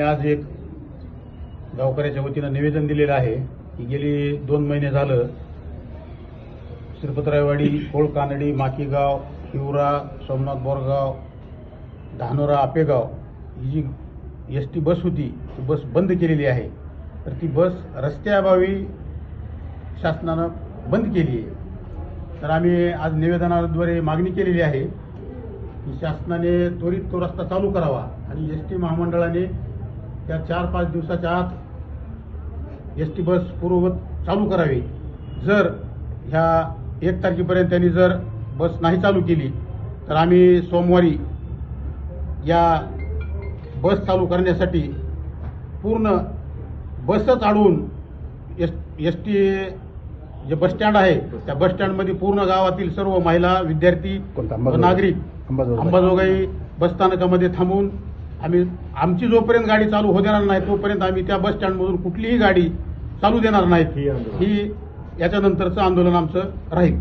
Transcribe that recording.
आज एक गावकऱ्याच्या वतीनं निवेदन दिलेलं आहे की गेली 2 महिने झालं श्रीपतरायवाडी, कोळ कानडी, माकीगाव, हिवरा, सोमनाथ बोरगाव, धानोरा, आपेगाव ही जी एसटी बस होती ती बस बंद केलेली आहे। तर ती बस रस्त्याअभावी शासनानं बंद केली आहे। तर आम्ही आज निवेदनाद्वारे मागणी केलेली आहे की शासनाने त्वरित तो रस्ता चालू करावा आणि एसटी महामंडळाने त्या 4-5 दिवसाच्या आत एसटी बस पूर्ववत चालू करावी। जर ह्या 1 तारखेपर्यंत त्यांनी जर बस नाही चालू केली तर आम्ही सोमवारी या बस चालू करण्यासाठी पूर्ण बसच अडवून एसटी जे बसस्टँड आहे त्या बसस्टँडमध्ये पूर्ण गावातील सर्व महिला, विद्यार्थी व नागरिक अंबाजोगाई बसस्थानकामध्ये थांबून आमची जोपर्यंत गाडी चालू होऊ देणार नाही तोपर्यंत आम्ही त्या बसस्टँडमधून कुठलीही गाडी चालू देणार नाहीत। ही याच्यानंतरचं आंदोलन आमचं राहील।